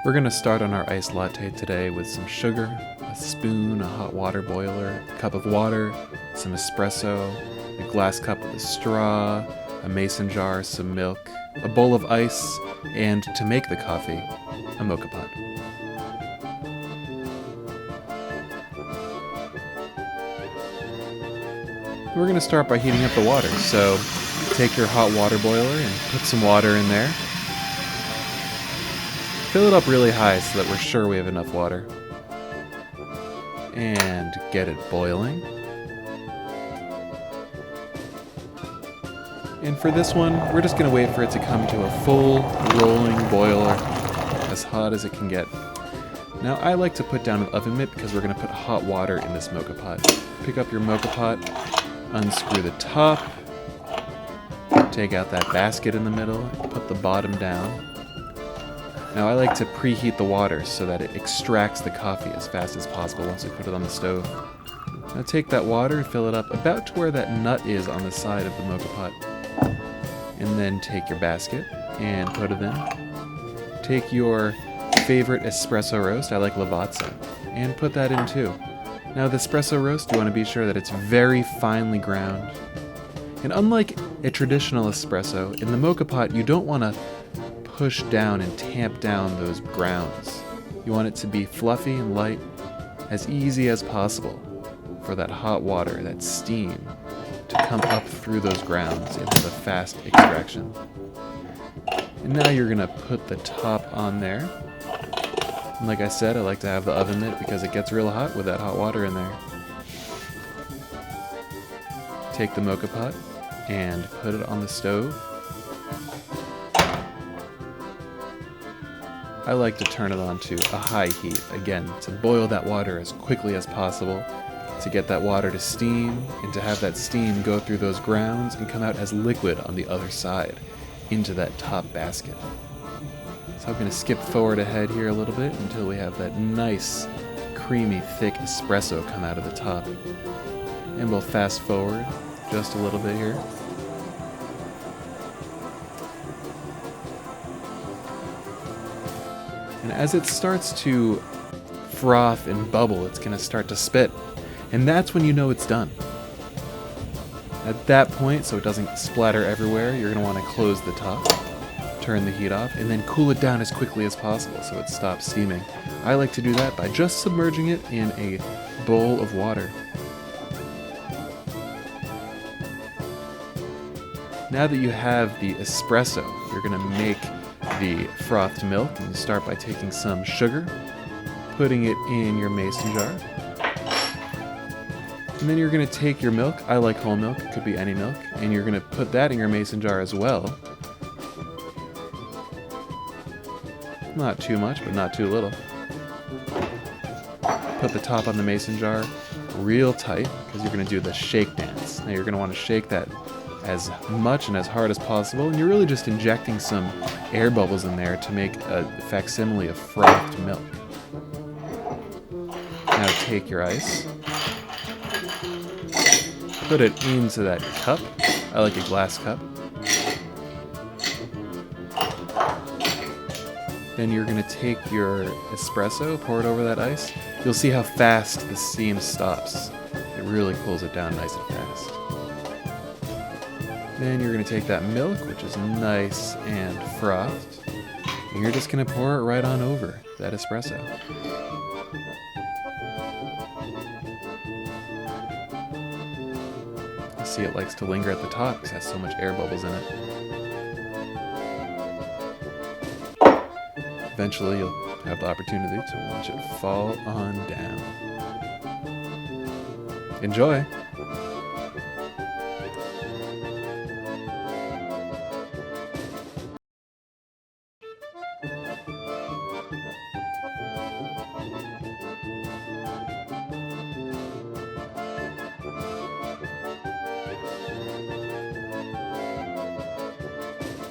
We're going to start on our iced latte today with some sugar, a spoon, a hot water boiler, a cup of water, some espresso, a glass cup with a straw, a mason jar, some milk, a bowl of ice, and to make the coffee, a mocha pot. We're going to start by heating up the water, so take your hot water boiler and put some water in there. Fill it up really high so that we're sure we have enough water. And get it boiling. And for this one, we're just going to wait for it to come to a full rolling boiler, as hot as it can get. Now I like to put down an oven mitt because we're going to put hot water in this mocha pot. Pick up your mocha pot, unscrew the top, take out that basket in the middle, and put the bottom down. Now I like to preheat the water so that it extracts the coffee as fast as possible once we put it on the stove. Now take that water and fill it up about to where that nut is on the side of the mocha pot. And then take your basket and put it in. Take your favorite espresso roast, I like Latte, and put that in too. Now the espresso roast, you want to be sure that it's very finely ground. And unlike a traditional espresso, in the mocha pot you don't want to push down and tamp down those grounds. You want it to be fluffy and light, as easy as possible for that hot water, that steam, to come up through those grounds into the fast extraction. And now you're going to put the top on there. And like I said, I like to have the oven mitt because it gets real hot with that hot water in there. Take the mocha pot and put it on the stove. I like to turn it on to a high heat, again, to boil that water as quickly as possible, to get that water to steam, and to have that steam go through those grounds and come out as liquid on the other side, into that top basket. So I'm going to skip forward ahead here a little bit until we have that nice, creamy, thick espresso come out of the top. And we'll fast forward just a little bit here. And as it starts to froth and bubble, it's going to start to spit. And that's when you know it's done. At that point, so it doesn't splatter everywhere, you're going to want to close the top, turn the heat off, and then cool it down as quickly as possible so it stops steaming. I like to do that by just submerging it in a bowl of water. Now that you have the espresso, you're going to make the frothed milk, and you start by taking some sugar, putting it in your mason jar, and then you're going to take your milk, I like whole milk, it could be any milk, and you're going to put that in your mason jar as well. Not too much, but not too little. Put the top on the mason jar real tight, because you're going to do the shake dance. Now you're going to want to shake that as much and as hard as possible, and you're really just injecting some air bubbles in there to make a facsimile of frothed milk. Now take your ice, put it into that cup. I like a glass cup. Then you're going to take your espresso, pour it over that ice. You'll see how fast the steam stops. It really cools it down nice and fast. Then you're going to take that milk, which is nice and frothed, and you're just going to pour it right on over that espresso. You see it likes to linger at the top because it has so much air bubbles in it. Eventually you'll have the opportunity to watch it fall on down. Enjoy!